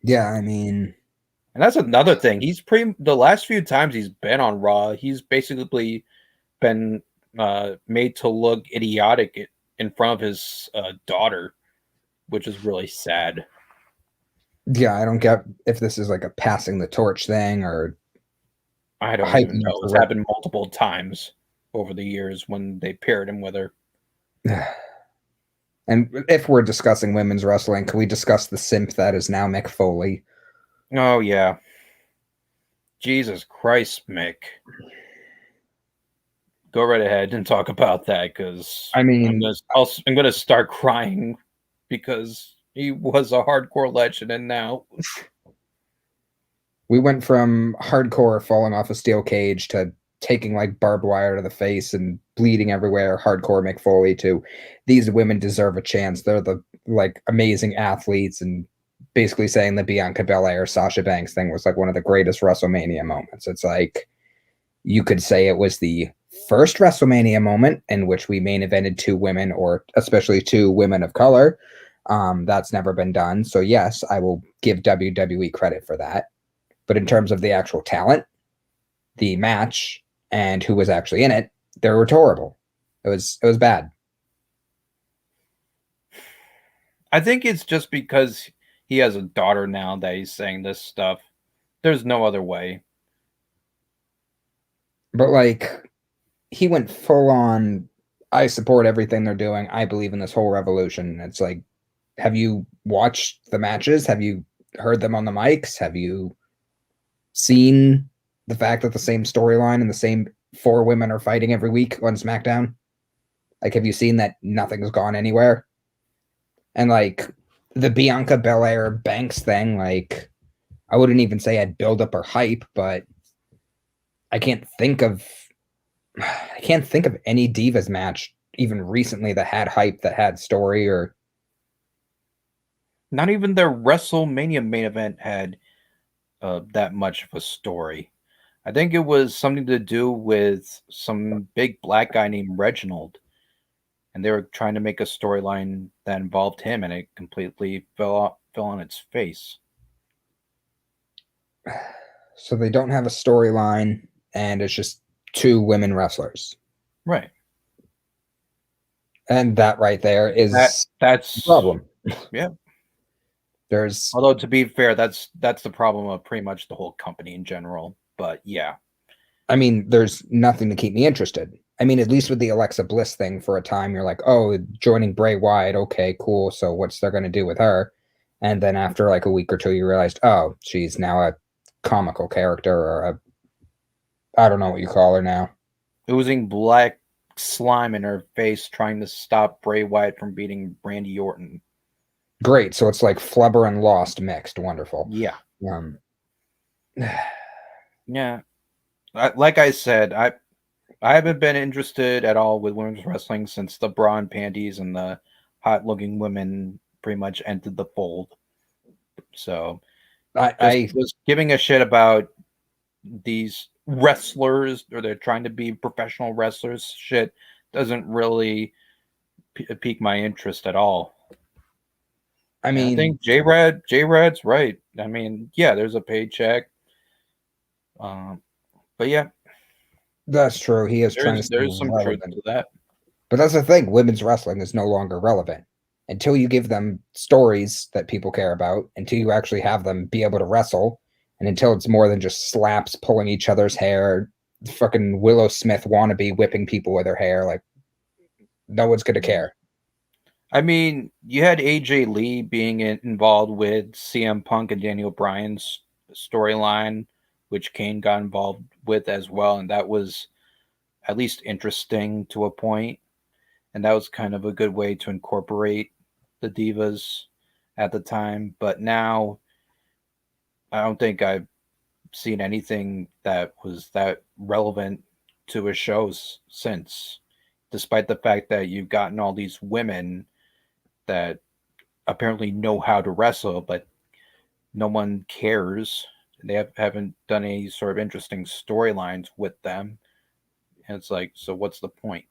yeah, I mean, And that's another thing. The last few times he's been on Raw, he's basically been made to look idiotic in front of his daughter, which is really sad. yeah, I don't get if this is like a passing the torch thing or I don't even hyping up know. the It's happened multiple times over the years when they paired him with her. And if we're discussing women's wrestling, can we discuss the simp that is now Mick Foley? Oh yeah, Jesus Christ, Mick. Go right ahead and talk about that because I mean, I'm gonna start crying because he was a hardcore legend, and now we went from hardcore falling off a steel cage to taking like barbed wire to the face and bleeding everywhere, hardcore Mick Foley, to these women deserve a chance. They're the like amazing athletes, and basically saying the Bianca Belair Sasha Banks thing was like one of the greatest WrestleMania moments. It's like you could say it was the first WrestleMania moment in which we main evented two women, or especially two women of color. That's never been done. So yes, I will give WWE credit for that. But in terms of the actual talent, the match, and who was actually in it, they were horrible. It was bad. I think it's just because he has a daughter now that he's saying this stuff. There's no other way. But like he went full on, I support everything they're doing. I believe in this whole revolution. It's like, have you watched the matches? Have you heard them on the mics? Have you seen the fact that the same storyline and the same four women are fighting every week on SmackDown? Like, have you seen that nothing's gone anywhere? And like the Bianca Belair Banks thing, like I wouldn't even say I'd build up her hype, but I can't think of I can't think of any Divas match even recently that had hype, that had story, or Not even their WrestleMania main event had that much of a story. I think it was something to do with some big black guy named Reginald, and they were trying to make a storyline that involved him, and it completely fell on its face. so they don't have a storyline, and it's just two women wrestlers. Right. And that right there is the That's problem. yeah. There's Although to be fair, that's the problem of pretty much the whole company in general. But yeah, I mean, there's nothing to keep me interested. I mean, at least with the Alexa Bliss thing for a time, you're like, oh, joining Bray Wyatt, okay, cool. So what's they're gonna do with her? And then after like a week or two, you realized, oh, she's now a comical character, or a I don't know what you call her now. oozing black slime in her face, trying to stop Bray Wyatt from beating Randy Orton. Great. So it's like Flubber and Lost mixed. Wonderful. Yeah, Um, yeah. Like I said, I haven't been interested at all with women's wrestling since the bra and panties and the hot looking women pretty much entered the fold. So just I was giving a shit about these wrestlers or they're trying to be professional wrestlers shit doesn't really pique my interest at all. I And I mean, think J Rad's right. I mean, yeah, there's a paycheck. But yeah, that's true. He is trying to stay there's some truth relevant. to that. But that's the thing, women's wrestling is no longer relevant. Until you give them stories that people care about, until you actually have them be able to wrestle, and until it's more than just slaps, pulling each other's hair, fucking Willow Smith wannabe whipping people with her hair, like no one's gonna care. I mean, you had AJ Lee being involved with CM Punk and Daniel Bryan's storyline, which Kane got involved with as well, and that was at least interesting to a point, and that was kind of a good way to incorporate the divas at the time. But now I don't think I've seen anything that was that relevant to a show since, despite the fact that you've gotten all these women that apparently know how to wrestle, but no one cares. They haven't done any sort of interesting storylines with them. And it's like, so what's the point?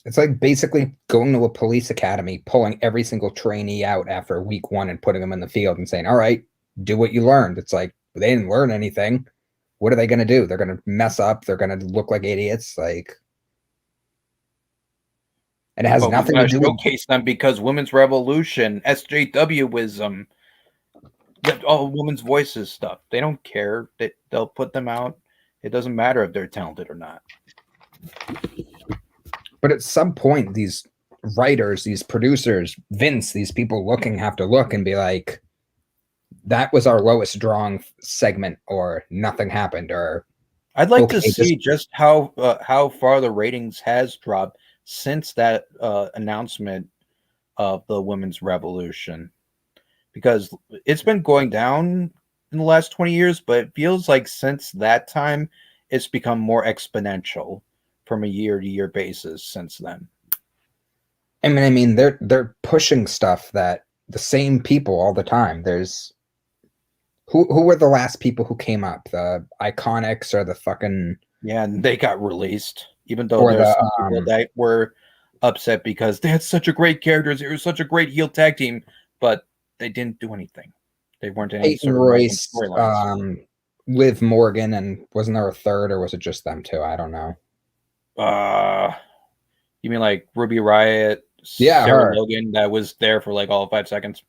It's like basically going to a police academy, pulling every single trainee out after week one and putting them in the field and saying, all right, do what you learned. It's like, they didn't learn anything. What are they going to do? They're going to mess up. They're going to look like idiots. Like, and it has But we nothing to gotta do with, showcase them because women's revolution, SJWism, all women's voices stuff. They don't care. They'll put them out. It doesn't matter if they're talented or not. but at some point, these writers, these producers, Vince, these people looking have to look and be like, that was our lowest drawing segment, or nothing happened, or I'd like okay, to see just how far the ratings has dropped since that announcement of the women's revolution, because it's been going down in the last 20 years, but it feels like since that time it's become more exponential from a year to year basis since then. I mean, they're pushing stuff that the same people all the time. There's who were the last people who came up? The Iconics or the fucking Yeah, and they got released, even though or there's the some people that were upset because they had such a great characters. It was such a great heel tag team, but they didn't do anything. They weren't any Peyton sort of relevant Royce, storylines. Liv Morgan, and wasn't there a third, or was it just them two? I don't know. Uh, you mean like Ruby Riot, Yeah, Sarah her. Logan, that was there for like all 5 seconds?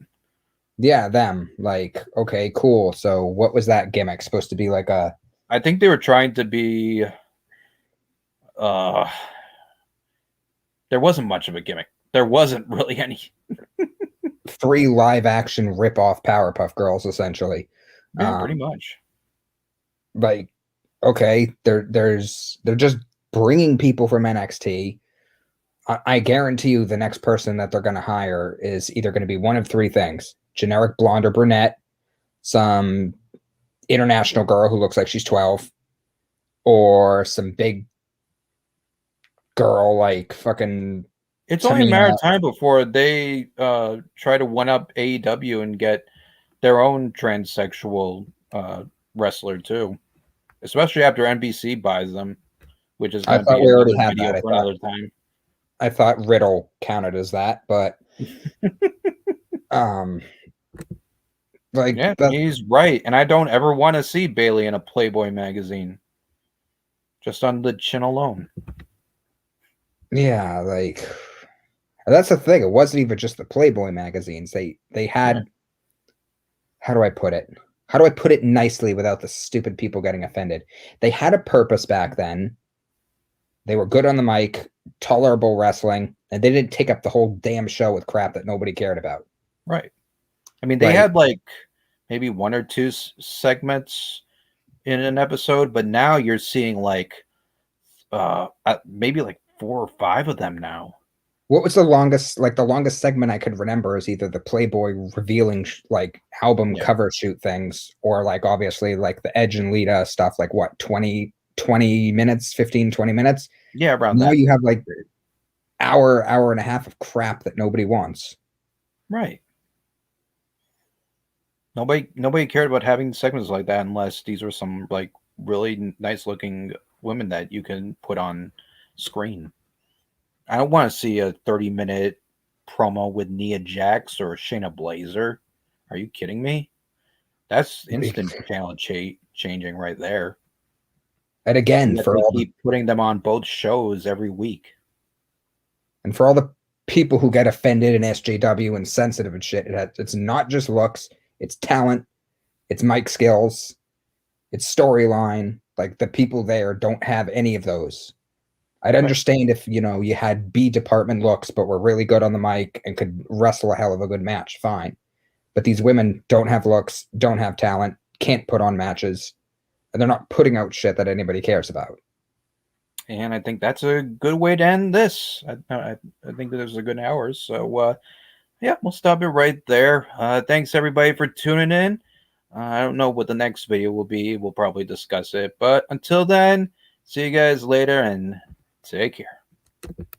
Yeah, them. Like, okay, cool. So what was that gimmick supposed to be? Like a I think they were trying to be. Uh, there wasn't much of a gimmick. There wasn't really any. three live action rip off Powerpuff Girls, essentially. Yeah, pretty much. Like, okay, they're just bringing people from NXT. I guarantee you the next person that they're going to hire is either going to be one of three things: generic blonde or brunette, some international girl who looks like she's 12, or some big girl like fucking It's only a matter Tamina. of time before they try to one up AEW and get their own transsexual wrestler too, especially after NBC buys them, which is I going to thought be we already another had video that. for another time. I thought Riddle counted as that, but um, like Yeah, that. he's right, and I don't ever want to see Bailey in a Playboy magazine, just on the chin alone. Yeah, like that's the thing. It wasn't even just the Playboy magazines. They Yeah, had, how do I put it? How do I put it nicely without the stupid people getting offended? They had a purpose back then. They were good on the mic, tolerable wrestling, and they didn't take up the whole damn show with crap that nobody cared about. right. I mean, they Like, had like maybe one or two segments in an episode, but now you're seeing like maybe like 4 or 5 of them now. what was the longest? Like the longest segment I could remember is either the Playboy revealing like album Yeah, cover shoot things, or like obviously like the Edge and Lita stuff. Like what, 20 minutes, 15, 20 minutes. yeah, around Now that you have like period. hour and a half of crap that nobody wants. Right. Nobody cared about having segments like that unless these were some like really nice looking women that you can put on screen. I don't want to see a 30-minute promo with Nia Jax or Shayna Blazer. Are you kidding me? That's instant channel changing right there. And again, Yet for they all the keep putting them on both shows every week. people who get offended in SJW and sensitive and shit, it's not just looks, it's talent, it's mic skills, it's storyline. Like the people there don't have any of those. I'd Right. understand if you had B department looks, but were really good on the mic and could wrestle a hell of a good match. Fine, but these women don't have looks, don't have talent, can't put on matches. they're not putting out shit that anybody cares about. And I think that's a good way to end this. I think there's a good hour. So, yeah, we'll stop it right there. Thanks everybody for tuning in. I don't know what the next video will be. We'll probably discuss it. But until then, see you guys later and take care.